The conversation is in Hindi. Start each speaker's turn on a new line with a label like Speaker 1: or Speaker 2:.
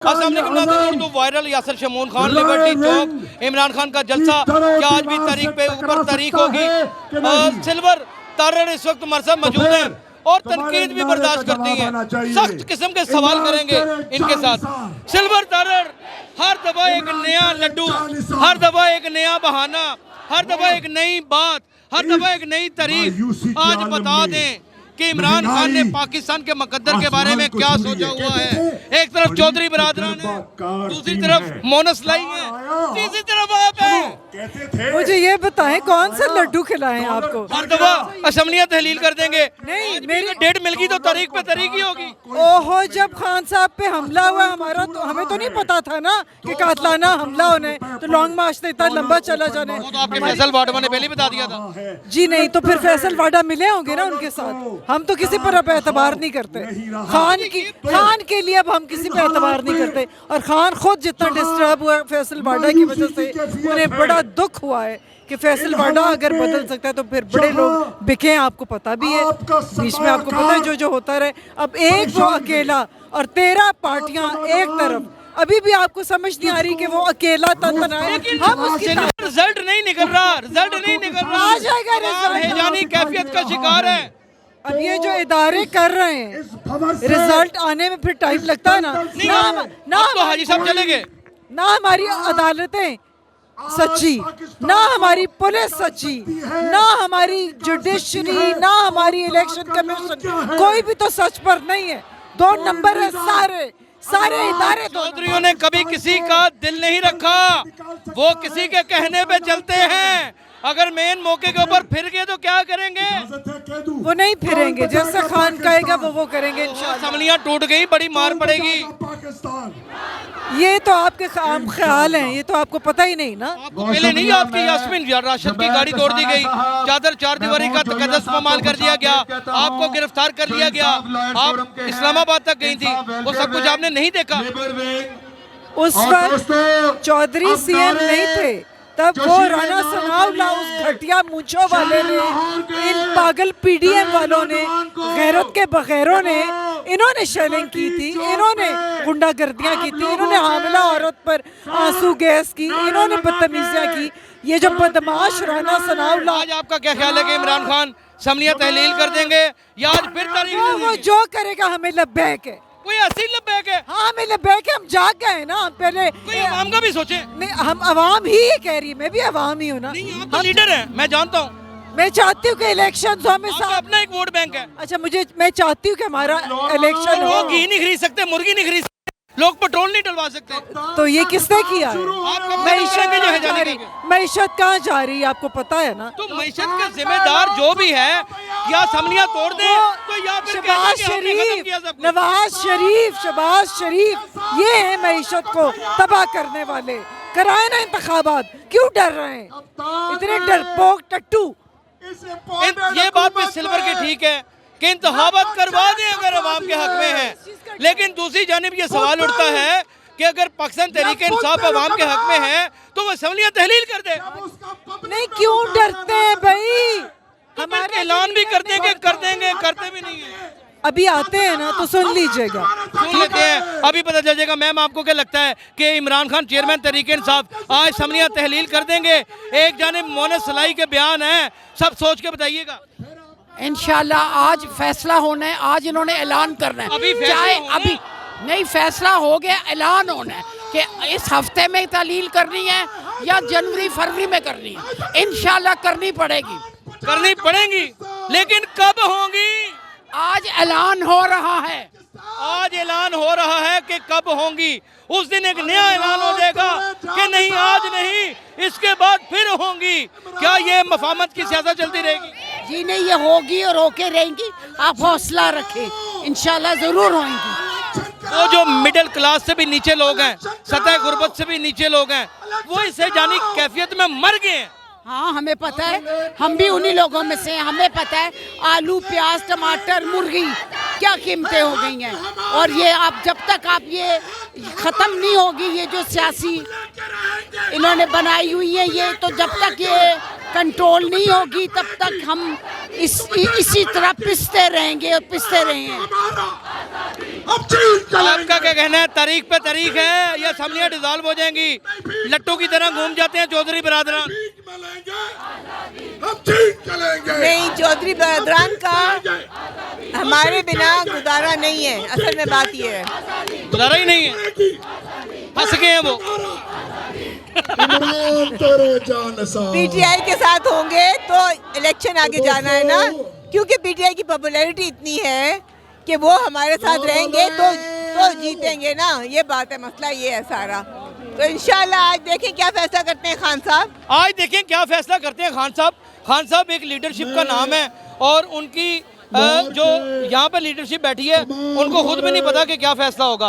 Speaker 1: तो वायरल यासर शमून खान लिबर्टी चौक इमरान खान का जलसा क्या आज भी तारीख पे ऊपर तारीख होगी। सिल्वर तारड़ इस वक्त हमारे साथ मौजूद है और तनकीद भी बर्दाश्त करती हैं, सख्त किस्म के सवाल करेंगे इनके साथ। सिल्वर तारड़ हर दफा एक नया लड्डू, हर दफा एक नया बहाना, हर दफा एक नई बात, हर दफा एक नई तारीख। आज बता दें कि इमरान खान ने पाकिस्तान के मुकद्दर के बारे में क्या सोचा हुआ है। एक तरफ चौधरी बरादरान है, दूसरी तरफ मोनस लाई है, तीसरी तरफ आप हैं।
Speaker 2: मुझे ये बताएं कौन सा लड्डू खिलाएं आपको?
Speaker 1: हर दफा असम्बलियां तहलील कर देंगे।
Speaker 2: नहीं,
Speaker 1: मेरी डेट मिल गई तो तारीख पे तारीख ही होगी।
Speaker 2: ओहो, जब खान साहब पे हमला हुआ हमारा तो हमें तो नहीं पता था ना कि कातलाना हमला होने, तो लॉन्ग मार्च इतना लंबा चला जाने।
Speaker 1: वो तो आपके फैसल वाडवा ने पहले ही बता दिया था।
Speaker 2: जी नहीं, तो फिर फैसल वाडा मिले होंगे ना उनके साथ। हम तो किसी पर अब एतबार नहीं करते। खान के लिए अब हम किसी पर एतबार नहीं करते। और खान खुद जितना डिस्टर्ब हुआ फैसल वाडा की वजह से, उन्हें बड़ा दुख हुआ है कि फैसल वाडा अगर बदल सकता है तो फिर बड़े लोग बिके। आपको पता भी है, बीच में आपको पता है जो होता रहे। अब एक वो अकेला और 13 पार्टियां एक तरफ, अभी भी आपको समझ नहीं आ रही कि वो अकेला तंत्र है। हम उसकी
Speaker 1: रिजल्ट नहीं निकल रहा, रिजल्ट नहीं निकल रहा।
Speaker 2: आ जाएगा रिजल्ट।
Speaker 1: हेजानी कैफियत का शिकार है।
Speaker 2: अब ये जो इदारे कर रहे हैं, रिजल्ट आने में फिर टाइम लगता है ना।
Speaker 1: ना तो हाजी साहब चले गए,
Speaker 2: ना हमारी अदालतें सच्ची, ना हमारी पुलिस सच्ची, ना हमारी जुडिशरी, ना हमारी इलेक्शन कमीशन, कोई भी तो सच पर नहीं है। 2 नंबर है सारे इदारे।
Speaker 1: चौधरियों ने कभी किसी का दिल नहीं रखा, वो किसी के कहने पे चलते हैं। अगर मेन मौके के ऊपर फिर गए तो क्या करेंगे?
Speaker 2: वो नहीं फिरेंगे, जैसा खान कहेगा वो करेंगे इंशाल्लाह।
Speaker 1: असम्बलियां टूट गई, बड़ी मार पड़ेगी।
Speaker 2: ये तो आपके आम ख्याल हैं, ये तो आपको पता ही नहीं ना।
Speaker 1: आपको पहले नहीं याद कि यास्मीन राशिद की गाड़ी तोड़ दी गई, चादर 4 दीवारी का तकद्दस पामाल कर दिया गया, आपको गिरफ्तार कर लिया गया, आप इस्लामाबाद तक गई थी, वो सब कुछ आपने नहीं देखा।
Speaker 2: उस वक्त चौधरी सीएम नहीं थे, तब वो राणा सनाउल्लाह उस घटिया मूंछों वाले ने, इन पागल पीडीएम वालों ने, गैरत के बगैरों ने, इन्होंने शेलिंग की थी, इन्होंने गुंडागर्दियां की थी, इन्होंने हामिला औरत पर आंसू गैस की, इन्होंने बदतमीजियां की। ये जो बदमाश राणा सनाउल्लाह।
Speaker 1: आज आपका क्या ख्याल है कि इमरान खान असम्बलियां तहलील कर देंगे या आज फिर तारीख?
Speaker 2: वो जो करेगा हमें लब्बैक है।
Speaker 1: कोई ऐसी लब्बैक है?
Speaker 2: हाँ, हमें लब्बैक है, हम जाग गए ना। हम पहले
Speaker 1: कोई अवाम का भी सोचे।
Speaker 2: नहीं, हम अवाम ही कह रही, मैं भी अवाम ही हूँ ना।
Speaker 1: नहीं, आप तो लीडर हैं, मैं जानता हूँ।
Speaker 2: मैं चाहती हूँ कि इलेक्शन हमें
Speaker 1: अपना एक वोट बैंक है।
Speaker 2: अच्छा, मैं चाहती हूँ कि हमारा इलेक्शन हो।
Speaker 1: लोग घी नहीं खरीद सकते, मुर्गी नहीं खरीद सकते, लोग पेट्रोल नहीं डलवा सकते।
Speaker 2: तो ये किसने किया है?
Speaker 1: मईशत
Speaker 2: मईशत कहाँ जा रही है आपको पता है ना।
Speaker 1: तो मईशत के जिम्मेदार जो भी है, या असम्बलियां तोड़ दे तो या फिर
Speaker 2: शहबाज शरीफ ये है मईशत को तबाह करने वाले। कराए ना इंतखाबात, क्यों डर रहे हैं इतने डरपोक टट्टू?
Speaker 1: ये बात भी सिल्वर की ठीक है कि इंतखाबात करवा दें अगर अवाम के हक में है, लेकिन दूसरी जानिब ये सवाल उठता है कि अगर पाकिस्तान तहरीक इंसाफ अवाम के हक में है तो वो असम्बलियां तहलील कर दे।
Speaker 2: नहीं, क्यों डरते हैं भाई?
Speaker 1: हमारे ऐलान भी कर देंगे, करते भी नहीं है।
Speaker 2: अभी आते हैं ना तो सुन लीजिएगा,
Speaker 1: सुन लेते हैं, अभी पता चल जाएगा। मैम, आपको क्या लगता है कि इमरान खान चेयरमैन तहरीक इंसाफ आज असम्बलियां तहलील कर देंगे? एक जानिब मोनस सलाई के बयान है, सब सोच के बताइएगा।
Speaker 3: इंशाल्लाह आज फैसला होना है, आज इन्होंने ऐलान करना है। अभी नहीं फैसला हो गया, ऐलान होना है कि इस हफ्ते में तहलील करनी है या जनवरी फरवरी में करनी है। इंशाल्लाह करनी पड़ेगी, लेकिन कब होंगी? आज ऐलान हो रहा है कि कब होंगी। उस दिन एक नया ऐलान हो जाएगा कि नहीं, आज नहीं, इसके बाद फिर होंगी। क्या ये मफामत की सियासत चलती रहेगी? जी नहीं, ये होगी और होके रहेंगी। आप हौसला रखें, इंशाल्लाह जरूर होंगी।
Speaker 1: वो जो मिडिल क्लास से भी नीचे लोग हैं, सतह गुर्बत से भी नीचे लोग हैं, वो इस जानी कैफियत में मर गए हैं।
Speaker 3: हाँ, हमें पता है, हम भी उन्हीं लोगों में से हैं। हमें पता है आलू, प्याज, टमाटर, मुर्गी क्या कीमतें हो गई हैं। और ये आप जब तक आप ये ख़त्म नहीं होगी, ये जो सियासी इन्होंने बनाई हुई है, ये तो जब तक ये कंट्रोल नहीं होगी तब तक हम इसी तरह पिसते रहेंगे और पिसते रहे हैं।
Speaker 4: हम जीत
Speaker 1: आपका क्या कहना है, तारीख पे तारीख है या असम्बलियां डिसॉल्व हो जाएंगी? लट्टू की तरह घूम जाते हैं चौधरी बरादरान।
Speaker 4: हम जीत चलेंगे।
Speaker 5: नहीं, चौधरी बरदरान का हमारे बिना गुजारा नहीं है। असल में बात ये है,
Speaker 1: गुजारा ही नहीं है, फंस गए हैं वो।
Speaker 4: इमरान तेरे जान साहब।
Speaker 5: पीटीआई के साथ होंगे तो इलेक्शन आगे जाना है ना, क्योंकि पीटीआई की पॉपुलैरिटी इतनी है कि वो हमारे साथ रहेंगे तो जीतेंगे ना। ये बात है, मसला ये है सारा। तो इंशाल्लाह आज देखें क्या फैसला करते हैं खान साहब।
Speaker 1: आज देखें क्या फैसला करते हैं खान साहब। खान साहब एक लीडरशिप का नाम है और उनकी जो यहाँ पे लीडरशिप बैठी है उनको खुद भी नहीं पता कि क्या फैसला होगा।